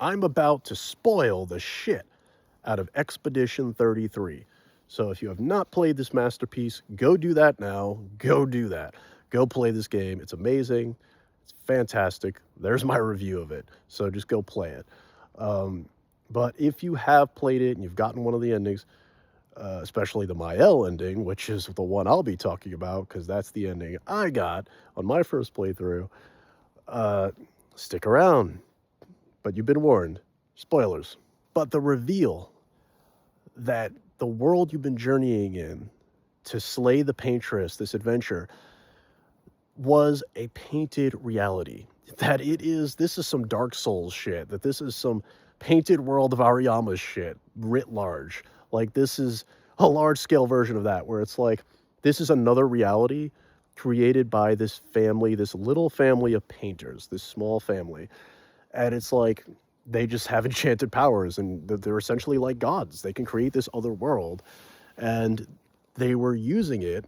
I'm about to spoil the shit out of Expedition 33. So if you have not played this masterpiece, go do that now. Go do that. Go play this game. It's amazing. It's fantastic. There's my review of it. So just go play it. But if you have played it and you've gotten one of the endings, especially the Maelle ending, which is the one I'll be talking about because that's the ending I got on my first playthrough, stick around. But you've been warned. Spoilers. But the reveal that the world you've been journeying in to slay the paintress, this adventure, was a painted reality. That this is some Dark Souls shit. That this is some painted world of Ariyama shit, writ large. Like, this is a large-scale version of that, where it's like, this is another reality created by this family, this little family of painters, this small family. And it's like, they just have enchanted powers, and they're essentially like gods. They can create this other world, and they were using it,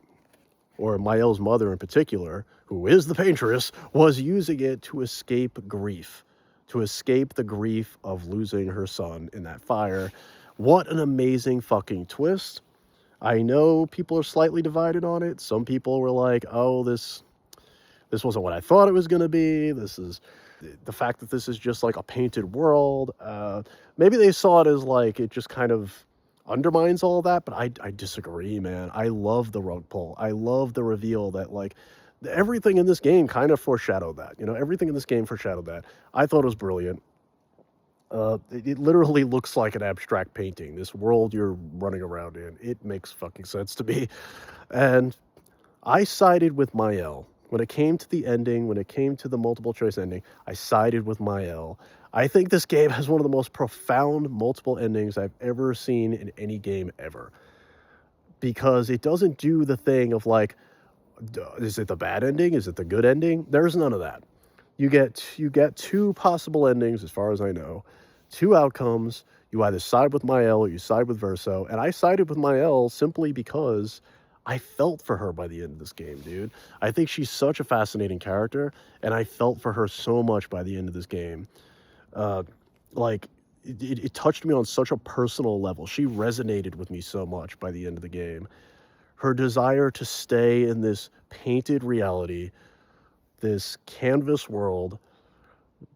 or Maelle's mother in particular, who is the paintress, was using it to escape grief, to escape the grief of losing her son in that fire. What an amazing fucking twist. I know people are slightly divided on it. Some people were like, oh, this wasn't what I thought it was going to be. This is the fact that this is just like a painted world. Maybe they saw it as like, it just kind of undermines all of that, but I disagree, man. I love the rug pull. I love the reveal that, like, everything in this game kind of foreshadowed that. You know, everything in this game foreshadowed that. I thought it was brilliant. It literally looks like an abstract painting. This world you're running around in, it makes fucking sense to me. And I sided with Maelle. When it came to the ending, when it came to the multiple choice ending, I sided with Maelle. I think this game has one of the most profound multiple endings I've ever seen in any game ever. Because it doesn't do the thing of like, is it the bad ending? Is it the good ending? There's none of that. You get two possible endings, as far as I know, two outcomes. You either side with Maelle or you side with Verso. And I sided with Maelle simply because I felt for her by the end of this game, dude. I think she's such a fascinating character, and I felt for her so much by the end of this game. It touched me on such a personal level. She resonated with me so much by the end of the game. Her desire to stay in this painted reality, this canvas world,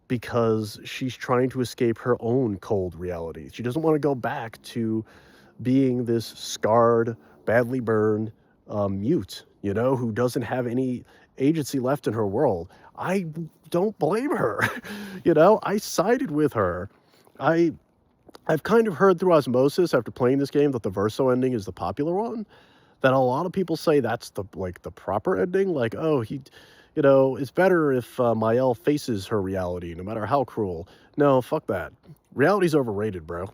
because she's trying to escape her own cold reality. She doesn't want to go back to being this scarred, badly burned, mute, you know, who doesn't have any agency left in her world. I don't blame her. You know, I sided with her. I've kind of heard through osmosis after playing this game that the Verso ending is the popular one, that a lot of people say that's the proper ending. Like, oh, it's better if Maelle faces her reality, no matter how cruel. No, fuck that. Reality's overrated, bro.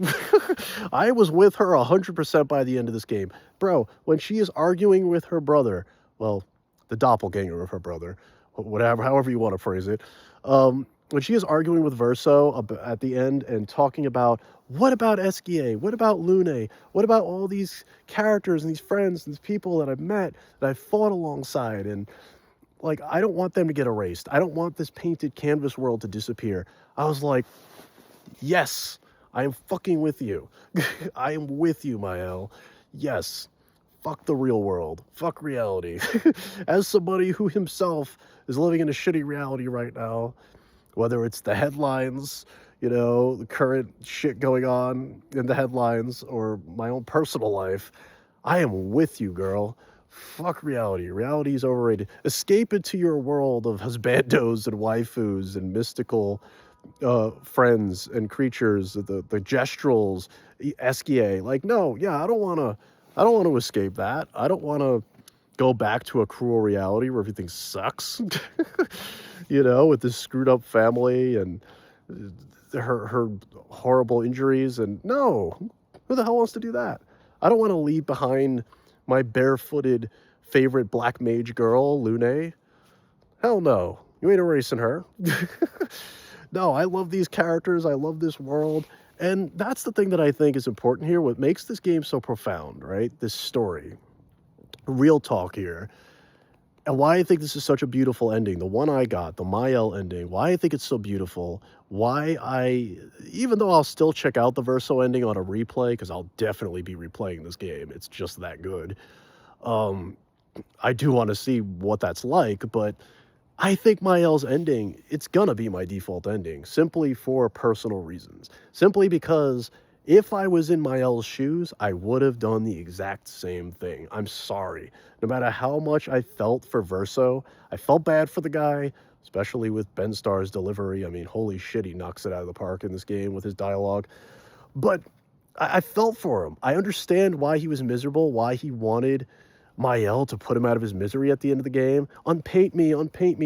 I was with her 100% by the end of this game. Bro, when she is arguing with her brother, well, the doppelganger of her brother, whatever, however you want to phrase it, when she is arguing with Verso at the end and talking about, what about Esquier? What about Lune? What about all these characters and these friends and these people that I've met, that I've fought alongside? And, like, I don't want them to get erased. I don't want this painted canvas world to disappear. I was like, yes, I am fucking with you. I am with you, Maelle. Yes, fuck the real world. Fuck reality. As somebody who himself is living in a shitty reality right now, whether it's the headlines, you know, the current shit going on in the headlines, or my own personal life, I am with you, girl. Fuck reality. Reality is overrated. Escape into your world of husbandos and waifus and mystical friends and creatures, the gestrals, Esquier. Like, no, yeah, I don't want to escape that. I don't want to go back to a cruel reality where everything sucks. You know, with this screwed up family and her horrible injuries. And no, who the hell wants to do that? I don't want to leave behind my barefooted favorite black mage girl, Lune. Hell no. You ain't erasing her. No, I love these characters. I love this world. And that's the thing that I think is important here. What makes this game so profound, right? This story. Real talk here. And why I think this is such a beautiful ending, the one I got, the Maelle ending, why I think it's so beautiful, even though I'll still check out the Verso ending on a replay, because I'll definitely be replaying this game, it's just that good. Um, I do want to see what that's like, but I think Maelle's ending, it's gonna be my default ending, simply for personal reasons. Simply because if I was in Maelle's shoes, I would have done the exact same thing. I'm sorry. No matter how much I felt for Verso, I felt bad for the guy, especially with Ben Starr's delivery. I mean, holy shit, he knocks it out of the park in this game with his dialogue. But I felt for him. I understand why he was miserable, why he wanted Maelle to put him out of his misery at the end of the game. Unpaint me,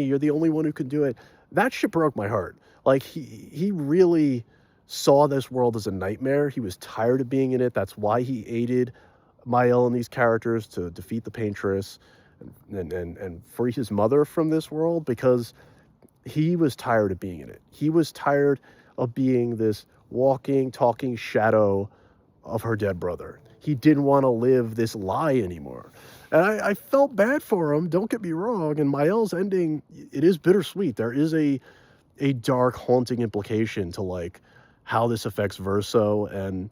you're the only one who can do it. That shit broke my heart. Like, he really saw this world as a nightmare. He was tired of being in it. That's why he aided Maelle and these characters to defeat the Paintress and free his mother from this world, because he was tired of being in it. He was tired of being this walking, talking shadow of her dead brother. He didn't want to live this lie anymore. And I felt bad for him, don't get me wrong. And Maelle's ending, it is bittersweet. There is a dark, haunting implication to, like, how this affects Verso, and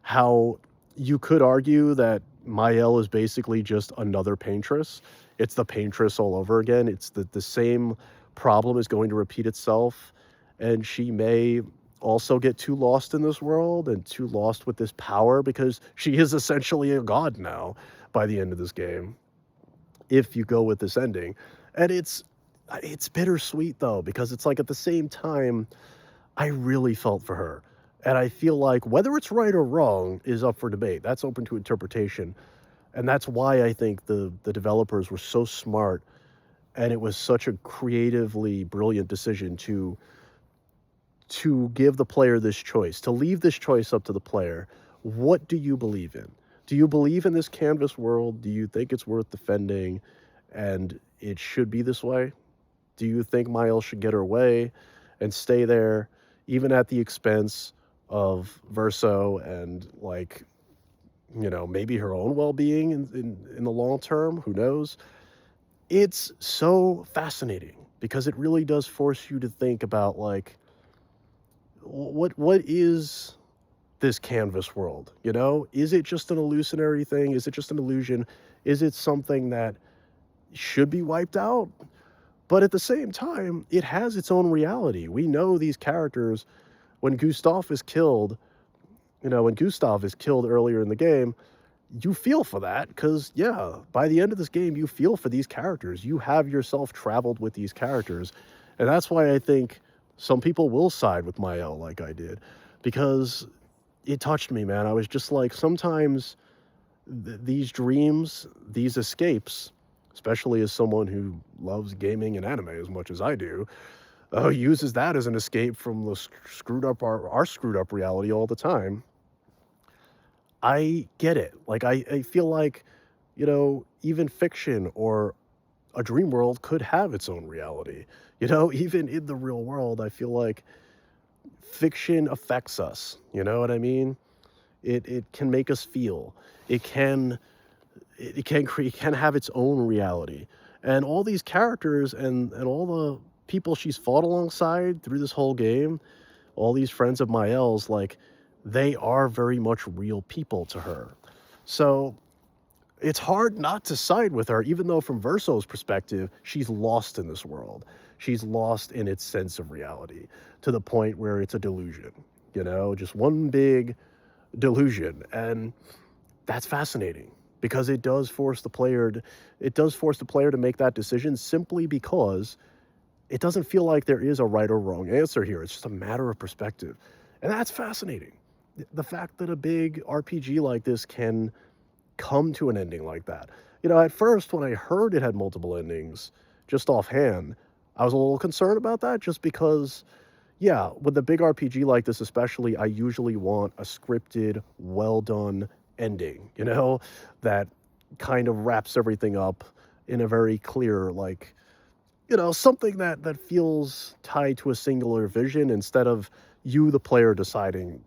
how you could argue that Maelle is basically just another Paintress. It's the Paintress all over again. It's the same problem is going to repeat itself, and she may also get too lost in this world and too lost with this power, because she is essentially a god now by the end of this game, if you go with this ending. And it's bittersweet though, because it's like, at the same time, I really felt for her. And I feel like whether it's right or wrong is up for debate. That's open to interpretation. And that's why I think the developers were so smart, and it was such a creatively brilliant decision to give the player this choice, to leave this choice up to the player. What do you believe in? Do you believe in this canvas world? Do you think it's worth defending and it should be this way? Do you think Maelle should get her way and stay there, even at the expense of Verso and, like, maybe her own well-being in the long term? Who knows? It's so fascinating, because it really does force you to think about, like, what is this canvas world? Is it just an illusionary thing? Is it just an illusion? Is it something that should be wiped out? But at the same time, it has its own reality. We know these characters. When Gustav is killed earlier in the game, you feel for that, because, yeah, by the end of this game, you feel for these characters. You have yourself traveled with these characters. And that's why I think some people will side with Maelle like I did, because it touched me, man. I was just like, sometimes these dreams, these escapes, especially as someone who loves gaming and anime as much as I do, uses that as an escape from the our screwed up reality all the time. I get it. Like, I feel like, even fiction or a dream world could have its own reality. Even in the real world, I feel like fiction affects us. You know what I mean? It can make us feel. It can have its own reality. And all these characters and all the people she's fought alongside through this whole game, all these friends of Maelle's, like, they are very much real people to her. So it's hard not to side with her, even though from Verso's perspective, she's lost in this world. She's lost in its sense of reality, to the point where it's a delusion, just one big delusion. And that's fascinating, because it does force the player to make that decision, simply because it doesn't feel like there is a right or wrong answer here. It's just a matter of perspective. And that's fascinating. The fact that a big RPG like this can come to an ending like that. At first, when I heard it had multiple endings, just offhand, I was a little concerned about that, just because, yeah, with a big RPG like this especially, I usually want a scripted, well-done ending, that kind of wraps everything up in a very clear, like, something that feels tied to a singular vision, instead of you, the player, deciding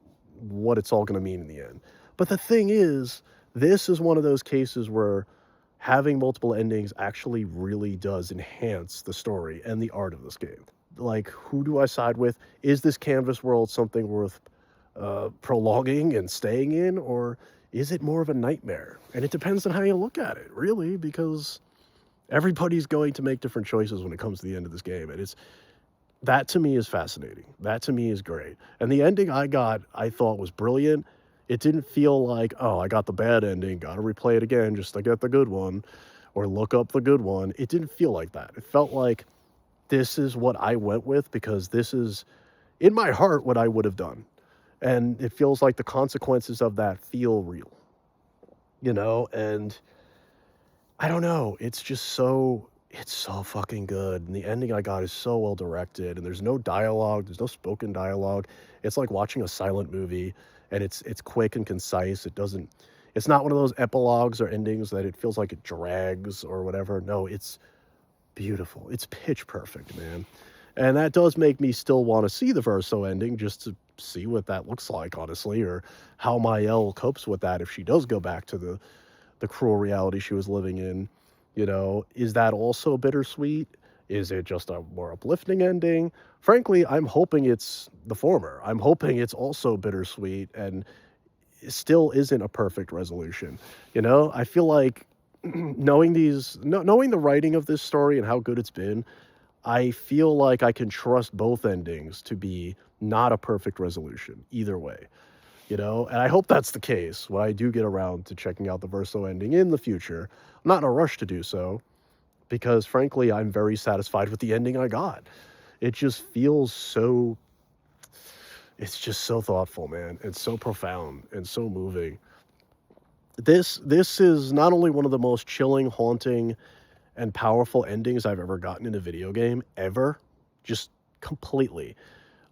what it's all going to mean in the end. But the thing is, this is one of those cases where having multiple endings actually really does enhance the story and the art of this game. Like, who do I side with? Is this canvas world something worth prolonging and staying in, or is it more of a nightmare? And it depends on how you look at it, really, because everybody's going to make different choices when it comes to the end of this game, and it's that to me is fascinating. That to me is great. And the ending I got, I thought was brilliant. It didn't feel like, oh, I got the bad ending, got to replay it again just to get the good one, or look up the good one. It didn't feel like that. It felt like this is what I went with because this is, in my heart, what I would have done. And it feels like the consequences of that feel real, and I don't know, it's so fucking good, and the ending I got is so well directed, and there's no dialogue, there's no spoken dialogue. It's like watching a silent movie, and it's quick and concise. It's not one of those epilogues or endings that it feels like it drags or whatever. No, it's beautiful. It's pitch perfect, man. And that does make me still want to see the Verso ending just to see what that looks like, honestly, or how Maelle copes with that if she does go back to the cruel reality she was living in. Is that also bittersweet? Is it just a more uplifting ending? Frankly, I'm hoping it's the former. I'm hoping it's also bittersweet and it still isn't a perfect resolution. I feel like knowing the writing of this story and how good it's been, I feel like I can trust both endings to be not a perfect resolution either way. And I hope that's the case when I do get around to checking out the Verso ending in the future. I'm not in a rush to do so because, frankly, I'm very satisfied with the ending I got. It just feels so, it's just so thoughtful, man, and so profound and so moving. This is not only one of the most chilling, haunting, and powerful endings I've ever gotten in a video game, ever, just completely.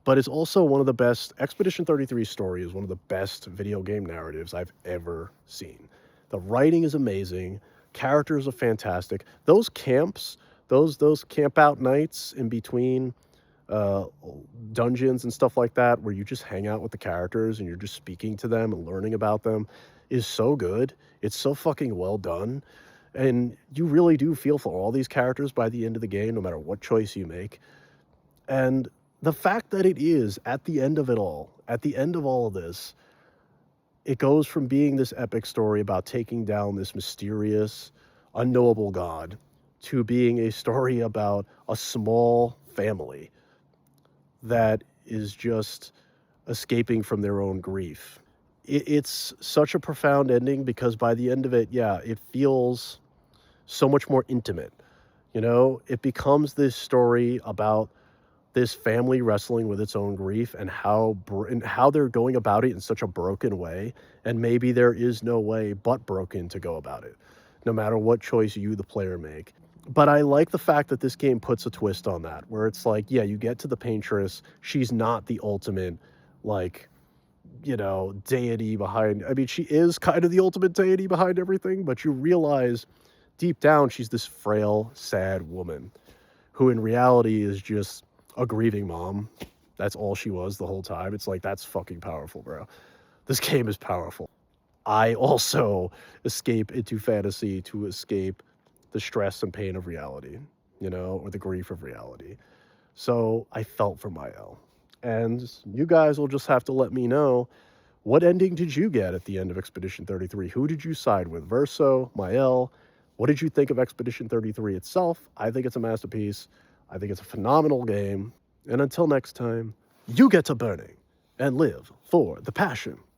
But it's also one of the best. Expedition 33 story is one of the best video game narratives I've ever seen. The writing is amazing. Characters are fantastic. Those camps, those camp out nights in between uh, dungeons and stuff like that, where you just hang out with the characters and you're just speaking to them and learning about them, is so good. It's so fucking well done. And you really do feel for all these characters by the end of the game, no matter what choice you make. And the fact that it is at the end of it all, at the end of all of this, it goes from being this epic story about taking down this mysterious, unknowable god to being a story about a small family that is just escaping from their own grief. It's such a profound ending because by the end of it, yeah, it feels so much more intimate. It becomes this story about this family wrestling with its own grief and how they're going about it in such a broken way, and maybe there is no way but broken to go about it, no matter what choice you, the player, make. But I like the fact that this game puts a twist on that, where it's like, yeah, you get to the paintress, she's not the ultimate, like, deity behind. I mean, she is kind of the ultimate deity behind everything, but you realize deep down she's this frail, sad woman who in reality is just a grieving mom. That's all she was the whole time. It's like, that's fucking powerful, bro. This game is powerful. I also escape into fantasy to escape the stress and pain of reality, or the grief of reality. So I felt for Maelle. And you guys will just have to let me know, what ending did you get at the end of Expedition 33? Who did you side with? Verso, Maelle? What did you think of Expedition 33 itself? I think it's a masterpiece. I think it's a phenomenal game. And until next time, you get to burning and live for the passion.